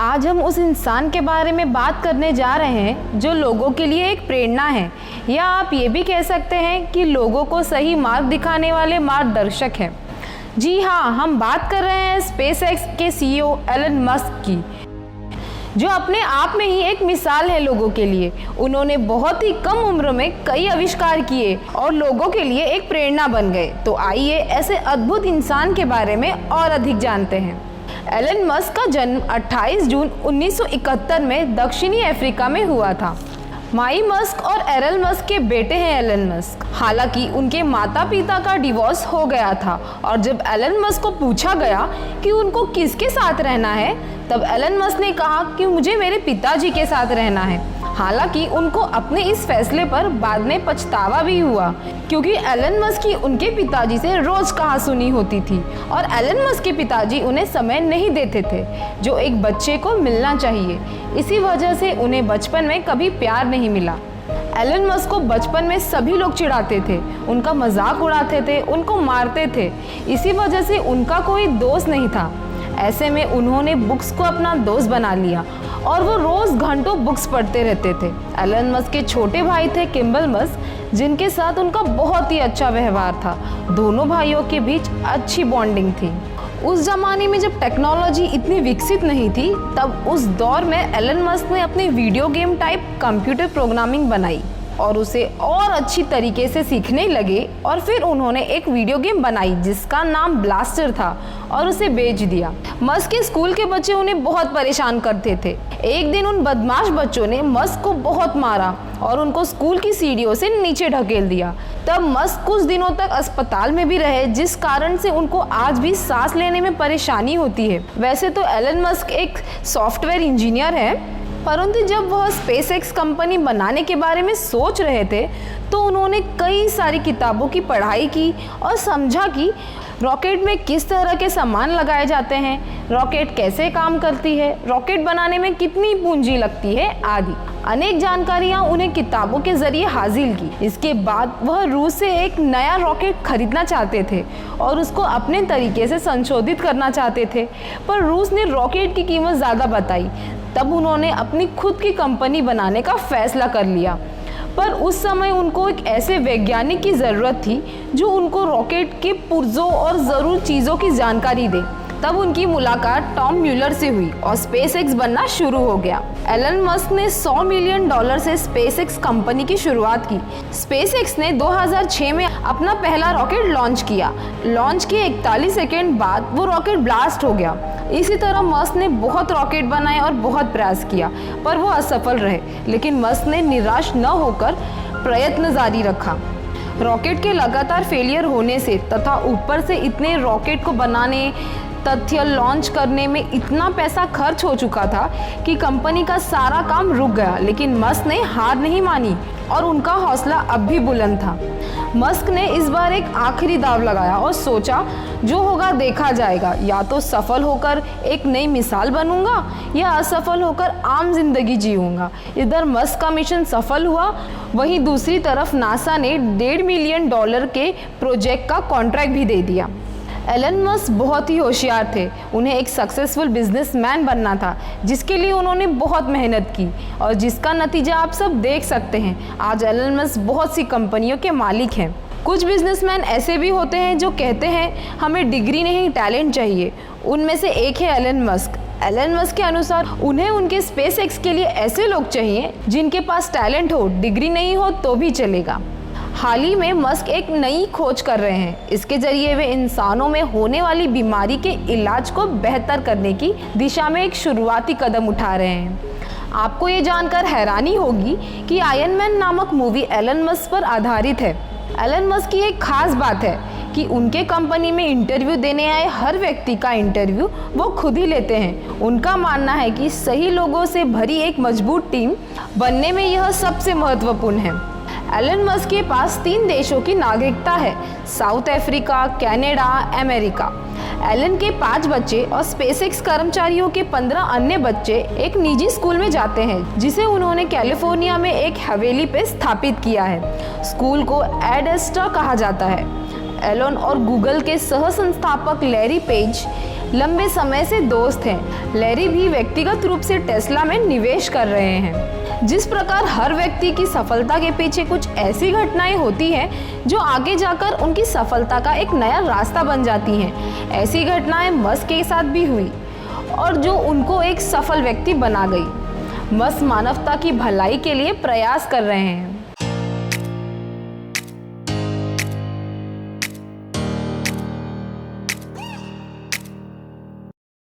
आज हम उस इंसान के बारे में बात करने जा रहे हैं जो लोगों के लिए एक प्रेरणा है, या आप ये भी कह सकते हैं कि लोगों को सही मार्ग दिखाने वाले मार्गदर्शक हैं। जी हाँ, हम बात कर रहे हैं स्पेसएक्स के सीईओ एलन मस्क की, जो अपने आप में ही एक मिसाल है लोगों के लिए। उन्होंने बहुत ही कम उम्र में कई आविष्कार किए और लोगों के लिए एक प्रेरणा बन गए। तो आइए ऐसे अद्भुत इंसान के बारे में और अधिक जानते हैं। एलन मस्क का जन्म 28 जून 1971 में दक्षिणी अफ्रीका में हुआ था। माई मस्क और एरल मस्क के बेटे हैं एलन मस्क। हालांकि उनके माता पिता का डिवोर्स हो गया था और जब एलन मस्क को पूछा गया कि उनको किसके साथ रहना है, तब एलन मस्क ने कहा कि मुझे मेरे पिताजी के साथ रहना है। हालांकि उनको अपने इस फैसले पर बाद में पछतावा भी हुआ, क्योंकि एलन मस्क की उनके पिताजी से रोज कहासुनी होती थी और एलन मस्क के पिताजी उन्हें समय नहीं देते थे जो एक बच्चे को मिलना चाहिए। इसी वजह से उन्हें बचपन में कभी प्यार नहीं मिला। एलन मस्क को बचपन में सभी लोग चिढ़ाते थे, उनका मजाक उड़ाते थे, उनको मारते थे। इसी वजह से उनका कोई दोस्त नहीं था। ऐसे में उन्होंने बुक्स को अपना दोस्त बना लिया और वो रोज घंटों बुक्स पढ़ते रहते थे। एलन मस्क के छोटे भाई थे किम्बल मस्क, जिनके साथ उनका बहुत ही अच्छा व्यवहार था। दोनों भाइयों के बीच अच्छी बॉन्डिंग थी। उस जमाने में जब टेक्नोलॉजी इतनी विकसित नहीं थी, तब उस दौर में एलन मस्क ने अपनी video game type computer programming बनाई और उसे और अच्छी तरीके से सीखने लगे। और फिर उन्होंने एक वीडियो गेम बनाई जिसका नाम ब्लास्टर था और उसे बेच दिया। मस्क के स्कूल के बच्चे उन्हें बहुत परेशान करते थे। एक दिन उन बदमाश बच्चों ने मस्क को बहुत मारा और उनको स्कूल की सीढ़ियों से नीचे ढकेल दिया। तब मस्क कुछ दिनों तक अस्पताल में भी रहे, जिस कारण से उनको आज भी सांस लेने में परेशानी होती है। वैसे तो एलन मस्क एक सॉफ्टवेयर इंजीनियर है, परंतु जब वह स्पेसएक्स कंपनी बनाने के बारे में सोच रहे थे तो उन्होंने कई सारी किताबों की पढ़ाई की और समझा कि रॉकेट में किस तरह के सामान लगाए जाते हैं, रॉकेट कैसे काम करती है, रॉकेट बनाने में कितनी पूंजी लगती है आदि। अनेक जानकारियां उन्हें किताबों के जरिए हासिल की। इसके बाद वह रूस से एक नया रॉकेट खरीदना चाहते थे और उसको अपने तरीके से संशोधित करना चाहते थे, पर रूस ने रॉकेट की कीमत ज़्यादा बताई। तब उन्होंने अपनी खुद की कंपनी बनाने का फैसला कर लिया, पर उस समय उनको एक ऐसे वैज्ञानिक की ज़रूरत थी जो उनको रॉकेट के पुर्जों और ज़रूर चीज़ों की जानकारी दे। तब उनकी मुलाकात टॉम म्यूलर से हुई और स्पेसएक्स बनना शुरू हो गया। एलन मस्क ने $100 मिलियन से स्पेसएक्स कंपनी की शुरुआत की। स्पेसएक्स ने 2006 में अपना पहला रॉकेट लॉन्च किया। लॉन्च के 41 सेकेंड बाद वो रॉकेट ब्लास्ट हो गया। इसी तरह मस्क ने बहुत रॉकेट बनाए और बहुत प्रयास किया, पर वो असफल रहे। लेकिन मस्क ने निराश न होकर प्रयत्न जारी रखा। रॉकेट के लगातार फेलियर होने से तथा ऊपर से इतने रॉकेट को बनाने तथ्य लॉन्च करने में इतना पैसा खर्च हो चुका था कि कंपनी का सारा काम रुक गया। लेकिन मस्क ने हार नहीं मानी और उनका हौसला अब भी बुलंद था। मस्क ने इस बार एक आखिरी दांव लगाया और सोचा जो होगा देखा जाएगा, या तो सफल होकर एक नई मिसाल बनूंगा या असफल होकर आम जिंदगी जीऊंगा। इधर मस्क का मिशन सफल हुआ, वहीं दूसरी तरफ नासा ने $1.5 मिलियन के प्रोजेक्ट का कॉन्ट्रैक्ट भी दे दिया। एलन मस्क बहुत ही होशियार थे। उन्हें एक सक्सेसफुल बिजनेसमैन बनना था, जिसके लिए उन्होंने बहुत मेहनत की और जिसका नतीजा आप सब देख सकते हैं। आज एलन मस्क बहुत सी कंपनियों के मालिक हैं। कुछ बिजनेसमैन ऐसे भी होते हैं जो कहते हैं हमें डिग्री नहीं टैलेंट चाहिए। उनमें से एक है एलन मस्क। एलन मस्क के अनुसार उन्हें उनके स्पेसएक्स के लिए ऐसे लोग चाहिए जिनके पास टैलेंट हो, डिग्री नहीं हो तो भी चलेगा। हाल ही में मस्क एक नई खोज कर रहे हैं। इसके जरिए वे इंसानों में होने वाली बीमारी के इलाज को बेहतर करने की दिशा में एक शुरुआती कदम उठा रहे हैं। आपको ये जानकर हैरानी होगी कि आयरन मैन नामक मूवी एलन मस्क पर आधारित है। एलन मस्क की एक खास बात है कि उनके कंपनी में इंटरव्यू देने आए हर व्यक्ति का इंटरव्यू वो खुद ही लेते हैं। उनका मानना है कि सही लोगों से भरी एक मजबूत टीम बनने में यह सबसे महत्वपूर्ण है। एलन मस्क के पास 3 देशों की नागरिकता है, South Africa, Canada, America. Elon के 5 बच्चे और स्पेसएक्स कर्मचारियों के 15 अन्य बच्चे एक निजी स्कूल में जाते हैं, जिसे उन्होंने कैलिफोर्निया में एक हवेली पे स्थापित किया है। स्कूल को एड एस्ट्रा कहा जाता है। एलन और गूगल के सह संस्थापक लैरी पेज लंबे समय से दोस्त हैं। लैरी भी व्यक्तिगत रूप से टेस्ला में निवेश कर रहे हैं। जिस प्रकार हर व्यक्ति की सफलता के पीछे कुछ ऐसी घटनाएं होती हैं जो आगे जाकर उनकी सफलता का एक नया रास्ता बन जाती हैं, ऐसी घटनाएं मस्क के साथ भी हुई और जो उनको एक सफल व्यक्ति बना गई। मस्क मानवता की भलाई के लिए प्रयास कर रहे हैं।